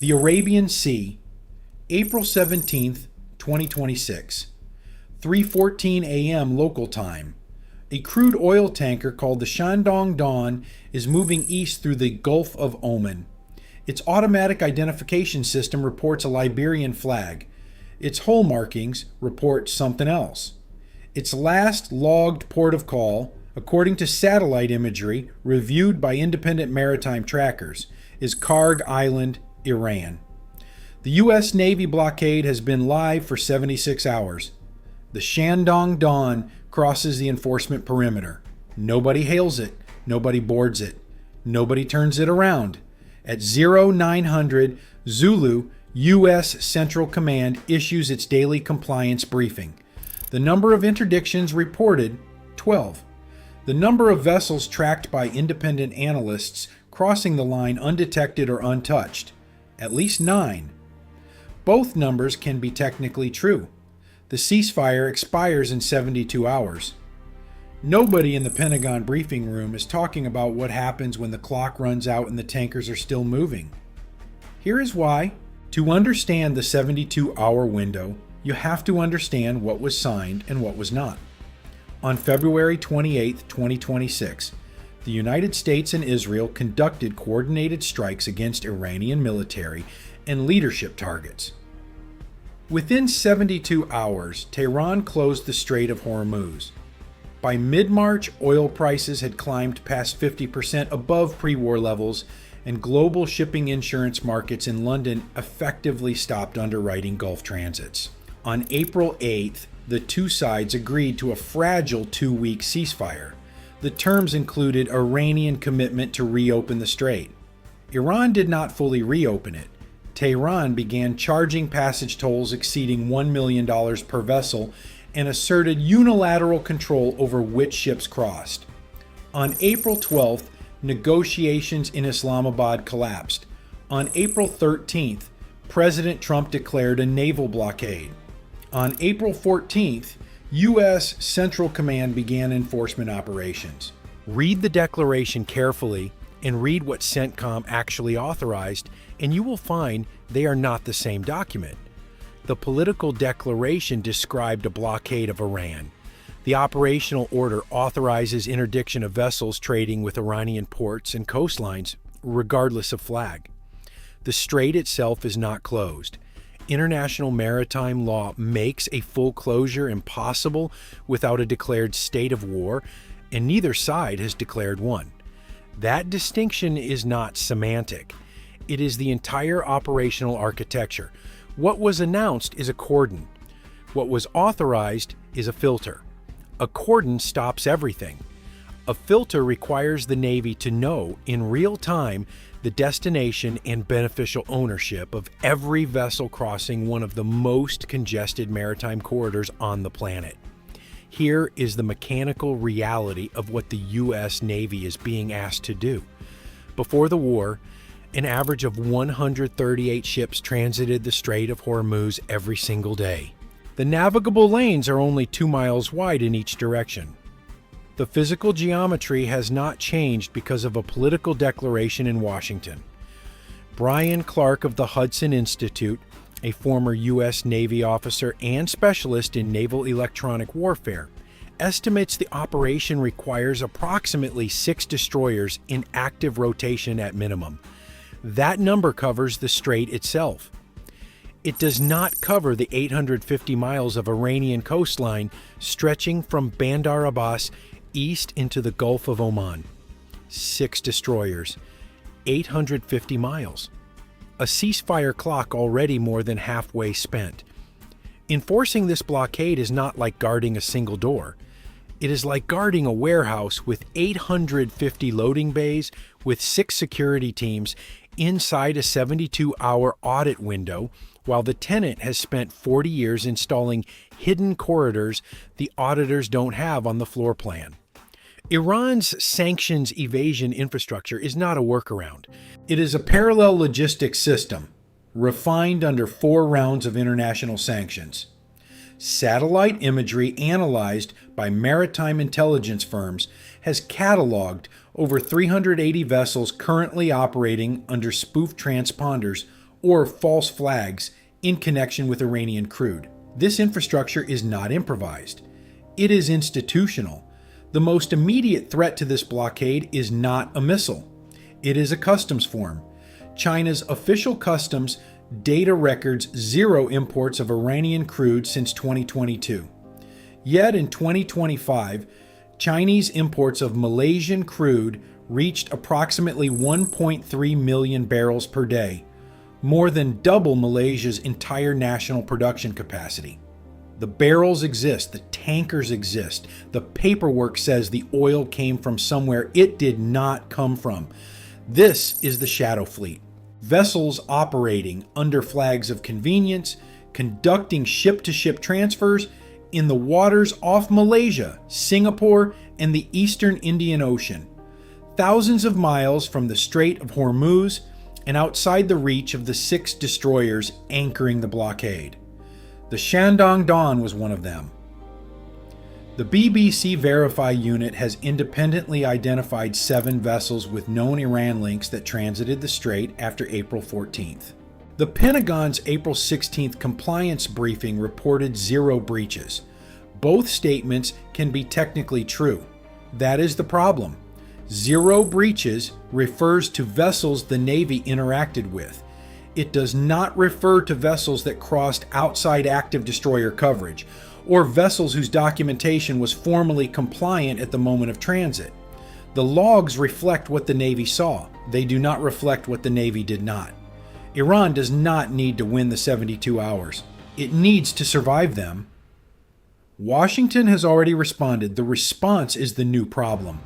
The Arabian Sea, April 17th, 2026, 3:14 a.m. local time. A crude oil tanker called the Shandong Dawn is moving east through the Gulf of Oman. Its automatic identification system reports a Liberian flag. Its hull markings report something else. Its last logged port of call, according to satellite imagery reviewed by independent maritime trackers, is Karg Island, Iran. The U.S. Navy blockade has been live for 76 hours. The Shandong Dawn crosses the enforcement perimeter. Nobody hails it. Nobody boards it. Nobody turns it around. At 0900 Zulu, U.S. Central Command issues its daily compliance briefing. The number of interdictions reported, 12. The number of vessels tracked by independent analysts crossing the line undetected or untouched, at least 9. Both numbers can be technically true. The ceasefire expires in 72 hours. Nobody in the Pentagon briefing room is talking about what happens when the clock runs out and the tankers are still moving. Here is why. To understand the 72-hour window, you have to understand what was signed and what was not. On February 28, 2026, the United States and Israel conducted coordinated strikes against Iranian military and leadership targets. Within 72 hours, Tehran closed the Strait of Hormuz. By mid-March, oil prices had climbed past 50% above pre-war levels, and global shipping insurance markets in London effectively stopped underwriting Gulf transits. On April 8th, the two sides agreed to a fragile 2-week ceasefire. The terms included Iranian commitment to reopen the strait. Iran did not fully reopen it. Tehran began charging passage tolls exceeding $1 million per vessel and asserted unilateral control over which ships crossed. On April 12th, negotiations in Islamabad collapsed. On April 13th, President Trump declared a naval blockade. On April 14th, U.S. Central Command began enforcement operations. Read the declaration carefully and read what CENTCOM actually authorized, and you will find they are not the same document. The political declaration described a blockade of Iran. The operational order authorizes interdiction of vessels trading with Iranian ports and coastlines, regardless of flag. The strait itself is not closed. International maritime law makes a full closure impossible without a declared state of war, and neither side has declared one. That distinction is not semantic. It is the entire operational architecture. What was announced is a cordon. What was authorized is a filter. A cordon stops everything. A filter requires the Navy to know in real time the destination and beneficial ownership of every vessel crossing one of the most congested maritime corridors on the planet. Here is the mechanical reality of what the U.S. Navy is being asked to do. Before the war, an average of 138 ships transited the Strait of Hormuz every single day. The navigable lanes are only 2 miles wide in each direction. The physical geometry has not changed because of a political declaration in Washington. Brian Clark of the Hudson Institute, a former U.S. Navy officer and specialist in naval electronic warfare, estimates the operation requires approximately 6 destroyers in active rotation at minimum. That number covers the strait itself. It does not cover the 850 miles of Iranian coastline stretching from Bandar Abbas east into the Gulf of Oman. 6 destroyers, 850 miles. A ceasefire clock already more than halfway spent. Enforcing this blockade is not like guarding a single door. It is like guarding a warehouse with 850 loading bays with 6 security teams inside a 72-hour audit window, while the tenant has spent 40 years installing hidden corridors the auditors don't have on the floor plan. Iran's sanctions evasion infrastructure is not a workaround. It is a parallel logistics system, refined under 4 rounds of international sanctions. Satellite imagery analyzed by maritime intelligence firms has cataloged over 380 vessels currently operating under spoofed transponders or false flags in connection with Iranian crude. This infrastructure is not improvised. It is institutional. The most immediate threat to this blockade is not a missile. It is a customs form. China's official customs data records zero imports of Iranian crude since 2022. Yet in 2025, Chinese imports of Malaysian crude reached approximately 1.3 million barrels per day, more than double Malaysia's entire national production capacity. The barrels exist, the tankers exist, the paperwork says the oil came from somewhere it did not come from. This is the shadow fleet. Vessels operating under flags of convenience, conducting ship-to-ship transfers in the waters off Malaysia, Singapore, and the eastern Indian Ocean, thousands of miles from the Strait of Hormuz and outside the reach of the 6 destroyers anchoring the blockade. The Shandong Dawn was one of them. The BBC Verify unit has independently identified 7 vessels with known Iran links that transited the strait after April 14th. The Pentagon's April 16th compliance briefing reported 0 breaches. Both statements can be technically true. That is the problem. 0 breaches refers to vessels the Navy interacted with. It does not refer to vessels that crossed outside active destroyer coverage, or vessels whose documentation was formally compliant at the moment of transit. The logs reflect what the Navy saw. They do not reflect what the Navy did not. Iran does not need to win the 72 hours. It needs to survive them. Washington has already responded. The response is the new problem.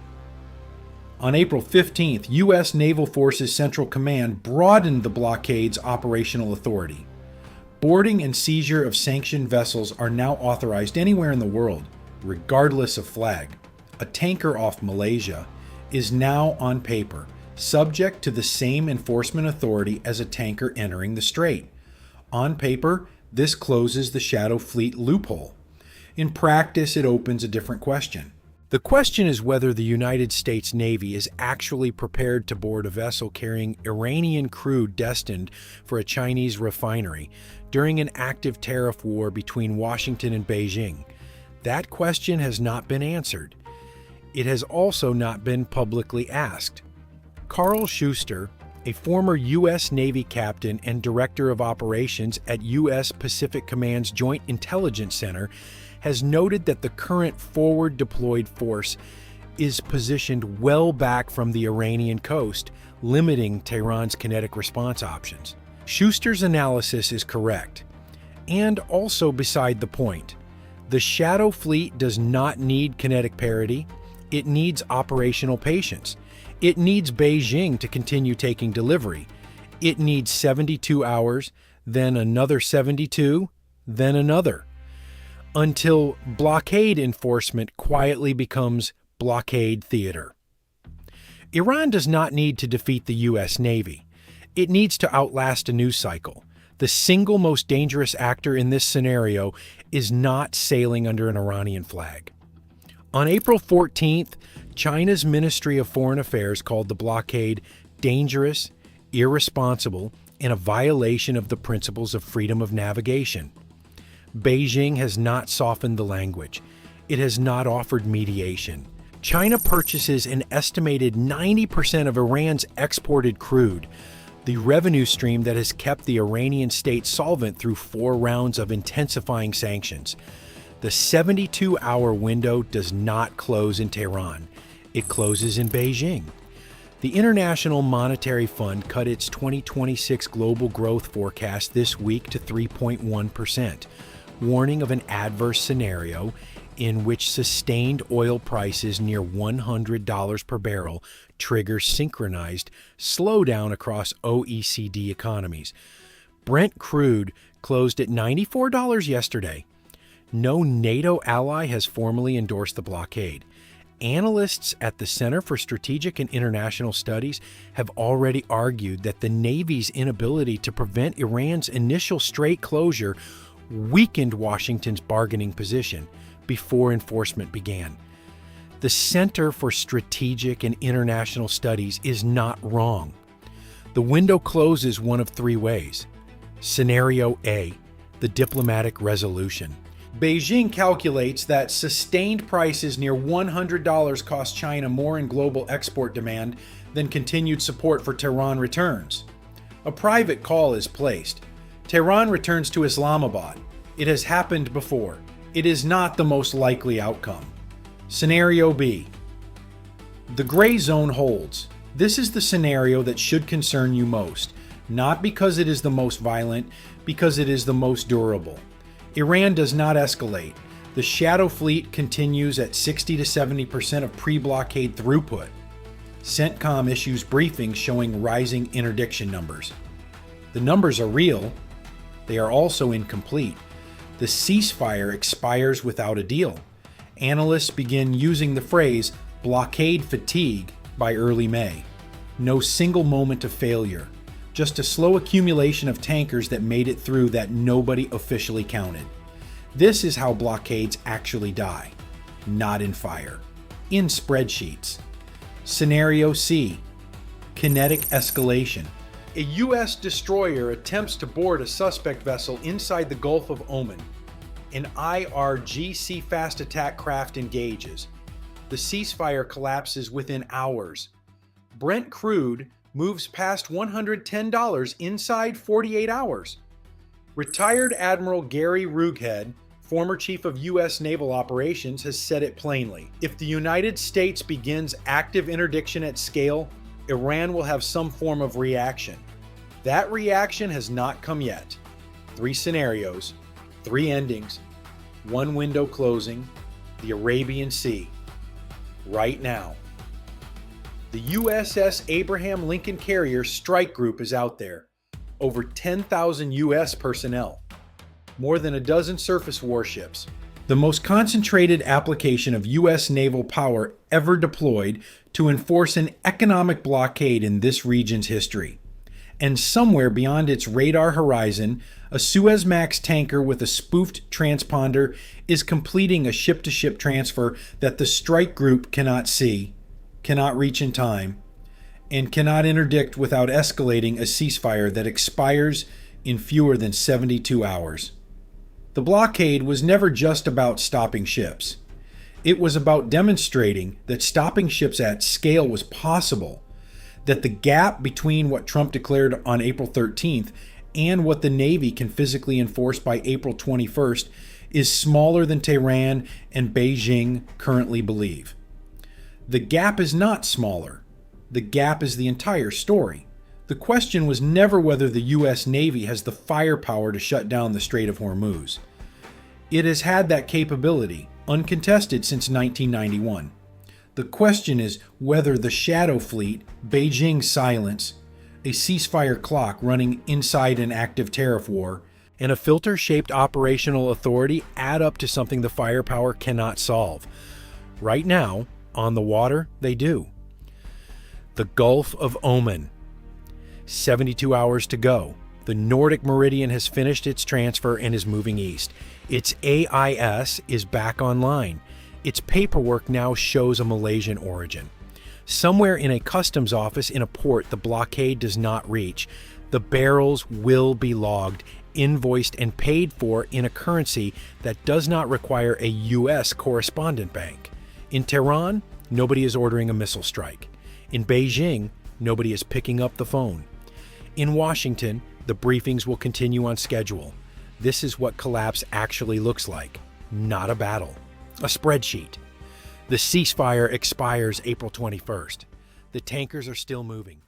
On April 15th, U.S. Naval Forces Central Command broadened the blockade's operational authority. Boarding and seizure of sanctioned vessels are now authorized anywhere in the world, regardless of flag. A tanker off Malaysia is now, on paper, subject to the same enforcement authority as a tanker entering the strait. On paper, this closes the shadow fleet loophole. In practice, it opens a different question. The question is whether the United States Navy is actually prepared to board a vessel carrying Iranian crude destined for a Chinese refinery during an active tariff war between Washington and Beijing. That question has not been answered. It has also not been publicly asked. Carl Schuster, a former U.S. Navy captain and director of operations at U.S. Pacific Command's Joint Intelligence Center, has noted that the current forward deployed force is positioned well back from the Iranian coast, limiting Tehran's kinetic response options. Schuster's analysis is correct, and also beside the point. The shadow fleet does not need kinetic parity. It needs operational patience. It needs Beijing to continue taking delivery. It needs 72 hours, then another 72, then another, until blockade enforcement quietly becomes blockade theater. Iran does not need to defeat the U.S. Navy. It needs to outlast a news cycle. The single most dangerous actor in this scenario is not sailing under an Iranian flag. On April 14th, China's Ministry of Foreign Affairs called the blockade dangerous, irresponsible, and a violation of the principles of freedom of navigation. Beijing has not softened the language. It has not offered mediation. China purchases an estimated 90% of Iran's exported crude, the revenue stream that has kept the Iranian state solvent through 4 rounds of intensifying sanctions. The 72-hour window does not close in Tehran. It closes in Beijing. The International Monetary Fund cut its 2026 global growth forecast this week to 3.1%, warning of an adverse scenario in which sustained oil prices near $100 per barrel trigger synchronized slowdown across OECD economies. Brent crude closed at $94 yesterday. No NATO ally has formally endorsed the blockade. Analysts at the Center for Strategic and International Studies have already argued that the Navy's inability to prevent Iran's initial strait closure weakened Washington's bargaining position before enforcement began. The Center for Strategic and International Studies is not wrong. The window closes one of three ways. Scenario A, the diplomatic resolution. Beijing calculates that sustained prices near $100 cost China more in global export demand than continued support for Tehran returns. A private call is placed. Tehran returns to Islamabad. It has happened before. It is not the most likely outcome. Scenario B. The gray zone holds. This is the scenario that should concern you most, not because it is the most violent, because it is the most durable. Iran does not escalate. The shadow fleet continues at 60 to 70% of pre-blockade throughput. CENTCOM issues briefings showing rising interdiction numbers. The numbers are real. They are also incomplete. The ceasefire expires without a deal. Analysts begin using the phrase blockade fatigue by early May. No single moment of failure. Just a slow accumulation of tankers that made it through that nobody officially counted. This is how blockades actually die. Not in fire. In spreadsheets. Scenario C. Kinetic escalation. A U.S. destroyer attempts to board a suspect vessel inside the Gulf of Oman. An IRGC fast attack craft engages. The ceasefire collapses within hours. Brent crude moves past $110 inside 48 hours. Retired Admiral Gary Rughead, former chief of U.S. naval operations, has said it plainly. If the United States begins active interdiction at scale, Iran will have some form of reaction. That reaction has not come yet. 3 scenarios, 3 endings, 1 window closing, the Arabian Sea. Right now. The USS Abraham Lincoln Carrier strike group is out there. Over 10,000 U.S. personnel. More than a dozen surface warships. The most concentrated application of U.S. naval power ever deployed to enforce an economic blockade in this region's history. And somewhere beyond its radar horizon, a Suezmax tanker with a spoofed transponder is completing a ship-to-ship transfer that the strike group cannot see, cannot reach in time, and cannot interdict without escalating a ceasefire that expires in fewer than 72 hours. The blockade was never just about stopping ships. It was about demonstrating that stopping ships at scale was possible, that the gap between what Trump declared on April 13th and what the Navy can physically enforce by April 21st is smaller than Tehran and Beijing currently believe. The gap is not smaller. The gap is the entire story. The question was never whether the U.S. Navy has the firepower to shut down the StraitOfHormuz. It has had that capability, uncontested since 1991. The question is whether the shadow fleet, Beijing's silence, a ceasefire clock running inside an active tariff war, and a filter-shaped operational authority add up to something the firepower cannot solve. Right now, on the water, they do. The Gulf of Oman. 72 hours to go. The Nordic Meridian has finished its transfer and is moving east. Its AIS is back online. Its paperwork now shows a Malaysian origin. Somewhere in a customs office in a port the blockade does not reach, the barrels will be logged, invoiced, and paid for in a currency that does not require a U.S. correspondent bank. In Tehran, nobody is ordering a missile strike. In Beijing, nobody is picking up the phone. In Washington, the briefings will continue on schedule. This is what collapse actually looks like, not a battle. A spreadsheet. The ceasefire expires April 21st. The tankers are still moving.